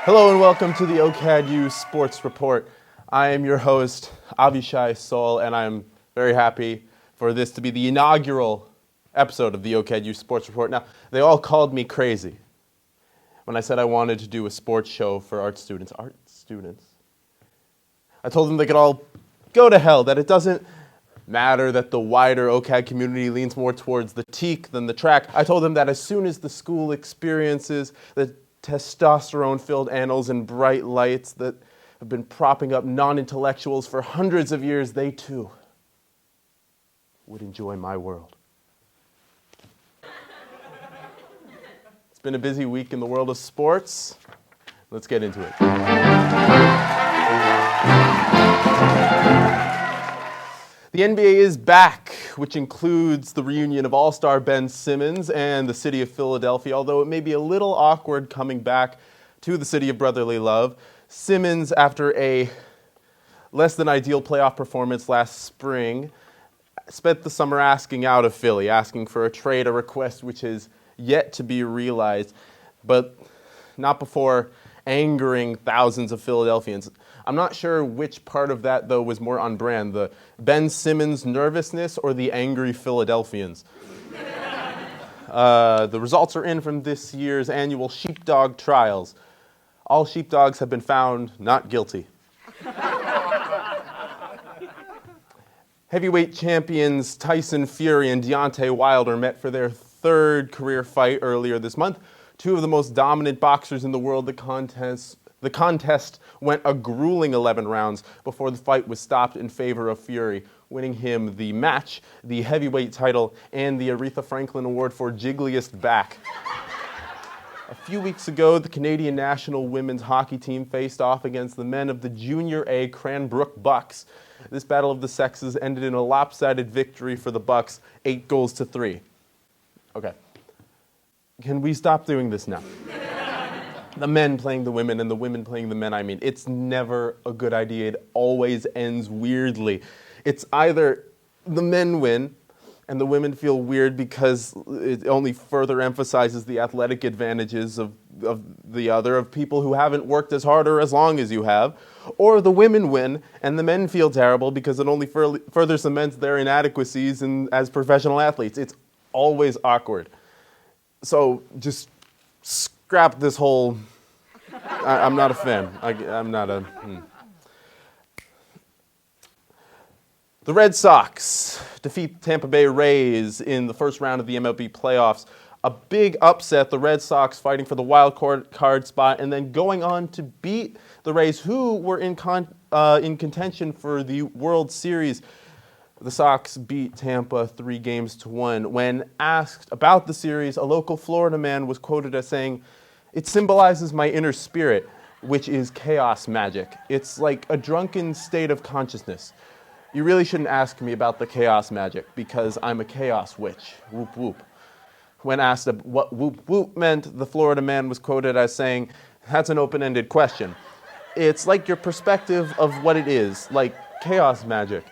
Hello and welcome to the OCAD Sports Report. I am your host, Avishai Sol, and I'm very happy for this to be the inaugural episode of the OCAD Sports Report. Now, they all called me crazy when I said I wanted to do a sports show for art students. Art students? I told them they could all go to hell, that it doesn't matter that the wider OCAD community leans more towards the teak than the track. I told them that as soon as the school experiences the testosterone-filled annals and bright lights that have been propping up non-intellectuals for hundreds of years, they too would enjoy my world. It's been a busy week in the world of sports. Let's get into it. The NBA is back, which includes the reunion of All-Star Ben Simmons and the city of Philadelphia, although it may be a little awkward coming back to the city of brotherly love. Simmons, after a less than ideal playoff performance last spring, spent the summer asking out of Philly, asking for a trade, a request which is yet to be realized, but not before angering thousands of Philadelphians. I'm not sure which part of that, though, was more on brand, the Ben Simmons nervousness or the angry Philadelphians. The results are in from this year's annual sheepdog trials. All sheepdogs have been found not guilty. Heavyweight champions Tyson Fury and Deontay Wilder met for their third career fight earlier this month. Two of the most dominant boxers in the world. The contest went a grueling 11 rounds before the fight was stopped in favor of Fury, winning him the match, the heavyweight title, and the Aretha Franklin Award for Jiggliest Back. A few weeks ago, the Canadian national women's hockey team faced off against the men of the Junior A Cranbrook Bucks. This battle of the sexes ended in a lopsided victory for the Bucks, 8-3. Okay. Can we stop doing this now? The men playing the women and the women playing the men, it's never a good idea. It always ends weirdly. It's either the men win and the women feel weird because it only further emphasizes the athletic advantages of the other, of people who haven't worked as hard or as long as you have, or the women win and the men feel terrible because it only further cements their inadequacies as professional athletes. It's always awkward. So just scrap this whole, I'm not a fan. The Red Sox defeat Tampa Bay Rays in the first round of the MLB playoffs. A big upset, the Red Sox fighting for the wild card spot and then going on to beat the Rays, who were in contention for the World Series. The Sox beat Tampa 3-1. When asked about the series, a local Florida man was quoted as saying, "It symbolizes my inner spirit, which is chaos magic. It's like a drunken state of consciousness. You really shouldn't ask me about the chaos magic because I'm a chaos witch. Whoop whoop." When asked what whoop whoop meant, the Florida man was quoted as saying, "That's an open-ended question. It's like your perspective of what it is, like chaos magic.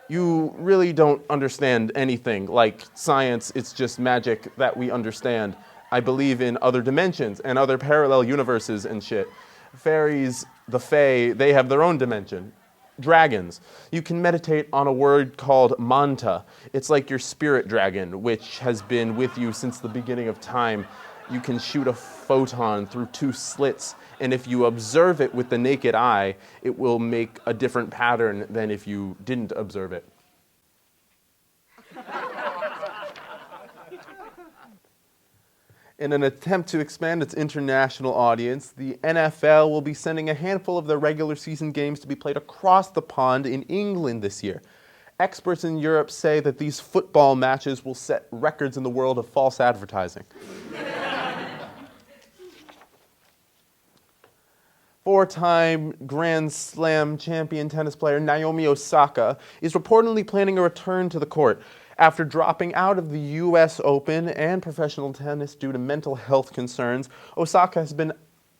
You really don't understand anything. Like science, it's just magic that we understand. I believe in other dimensions and other parallel universes and shit. Fairies, the Fae, they have their own dimension. Dragons. You can meditate on a word called manta. It's like your spirit dragon, which has been with you since the beginning of time. You can shoot a photon through two slits, and if you observe it with the naked eye, it will make a different pattern than if you didn't observe it." In an attempt to expand its international audience, the NFL will be sending a handful of their regular season games to be played across the pond in England this year. Experts in Europe say that these football matches will set records in the world of false advertising. Four-time Grand Slam champion tennis player Naomi Osaka is reportedly planning a return to the court. After dropping out of the U.S. Open and professional tennis due to mental health concerns, Osaka has been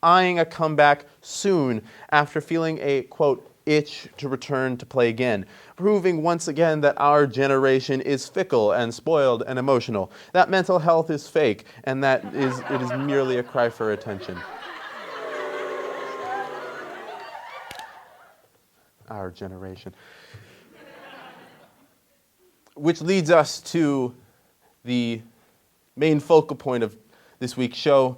eyeing a comeback soon after feeling a, quote, itch to return to play again, proving once again that our generation is fickle and spoiled and emotional, that mental health is fake, and that it is merely a cry for attention. our generation. Which leads us to the main focal point of this week's show.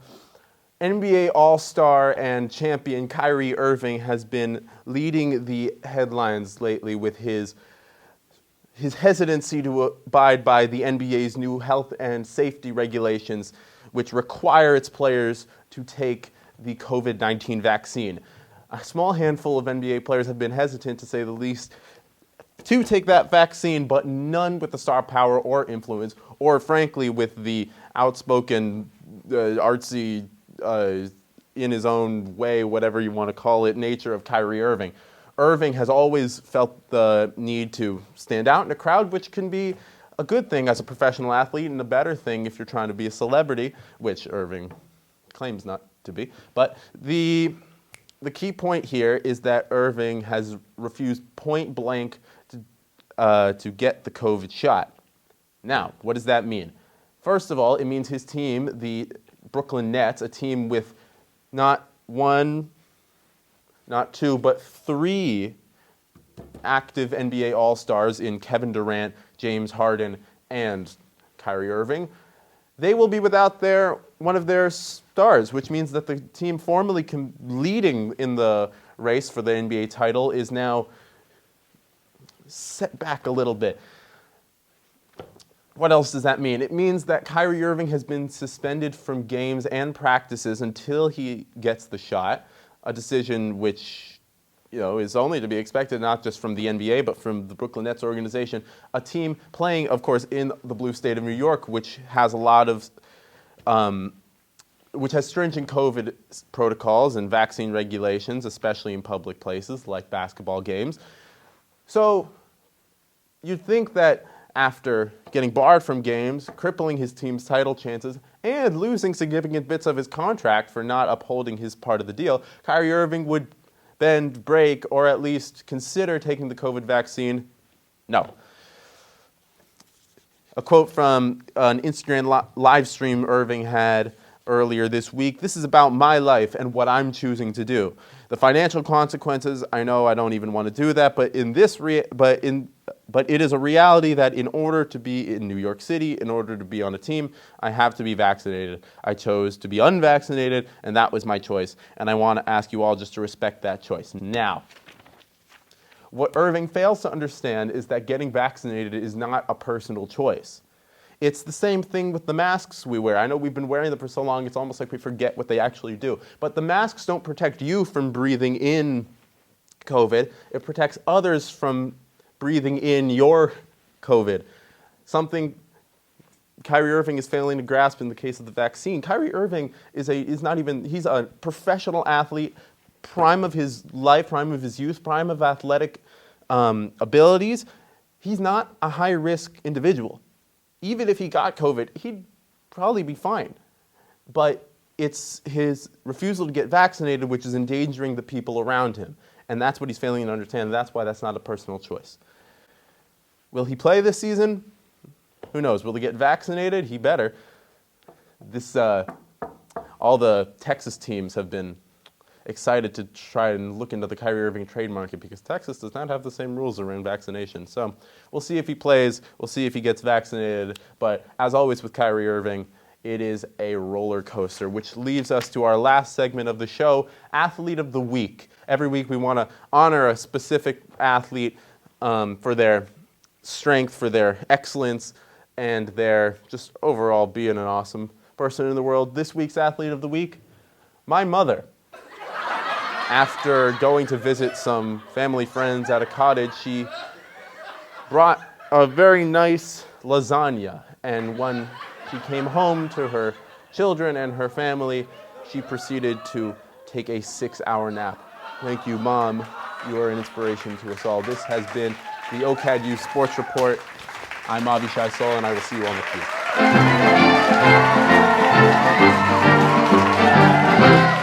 NBA All-Star and champion Kyrie Irving has been leading the headlines lately with his hesitancy to abide by the NBA's new health and safety regulations, which require its players to take the COVID-19 vaccine. A small handful of NBA players have been hesitant, to say the least, to take that vaccine, but none with the star power or influence, or frankly with the outspoken, artsy, in his own way, whatever you want to call it, nature of Kyrie Irving. Irving has always felt the need to stand out in a crowd, which can be a good thing as a professional athlete and a better thing if you're trying to be a celebrity, which Irving claims not to be. But the key point here is that Irving has refused point blank to get the COVID shot. Now, what does that mean? First of all, it means his team, the Brooklyn Nets, a team with not one, not two, but three active NBA All-Stars in Kevin Durant, James Harden, and Kyrie Irving, they will be without one of their stars, which means that the team formerly leading in the race for the NBA title is now set back a little bit. What else does that mean? It means that Kyrie Irving has been suspended from games and practices until he gets the shot, a decision which is only to be expected not just from the NBA but from the Brooklyn Nets organization, a team playing, of course, in the blue state of New York, which has which has stringent COVID protocols and vaccine regulations, especially in public places like basketball games. So you'd think that after getting barred from games, crippling his team's title chances, and losing significant bits of his contract for not upholding his part of the deal, Kyrie Irving would bend, break, or at least consider taking the COVID vaccine. No. A quote from an Instagram live stream Irving had earlier this week: "This is about my life and what I'm choosing to do. The financial consequences, I know I don't even want to do that, but it is a reality that in order to be in New York City, in order to be on a team, I have to be vaccinated. I chose to be unvaccinated, and that was my choice. And I want to ask you all just to respect that choice." Now, what Irving fails to understand is that getting vaccinated is not a personal choice. It's the same thing with the masks we wear. I know we've been wearing them for so long, it's almost like we forget what they actually do. But the masks don't protect you from breathing in COVID. It protects others from breathing in your COVID. Something Kyrie Irving is failing to grasp in the case of the vaccine. Kyrie Irving he's a professional athlete, prime of his life, prime of his youth, prime of athletic abilities. He's not a high-risk individual. Even if he got COVID, he'd probably be fine. But it's his refusal to get vaccinated which is endangering the people around him. And that's what he's failing to understand. That's why that's not a personal choice. Will he play this season? Who knows? Will he get vaccinated? He better. All the Texas teams have been excited to try and look into the Kyrie Irving trade market because Texas does not have the same rules around vaccination. So we'll see if he plays. We'll see if he gets vaccinated. But as always with Kyrie Irving, it is a roller coaster, which leads us to our last segment of the show, Athlete of the Week. Every week we want to honor a specific athlete for their strength, for their excellence, and their just overall being an awesome person in the world. This week's Athlete of the Week, my mother. After going to visit some family friends at a cottage, she brought a very nice lasagna, and when she came home to her children and her family, she proceeded to take a 6-hour nap. Thank you, Mom. You are an inspiration to us all. This has been the OCAD Youth Sports Report. I'm Avishai Sol, and I will see you all next week.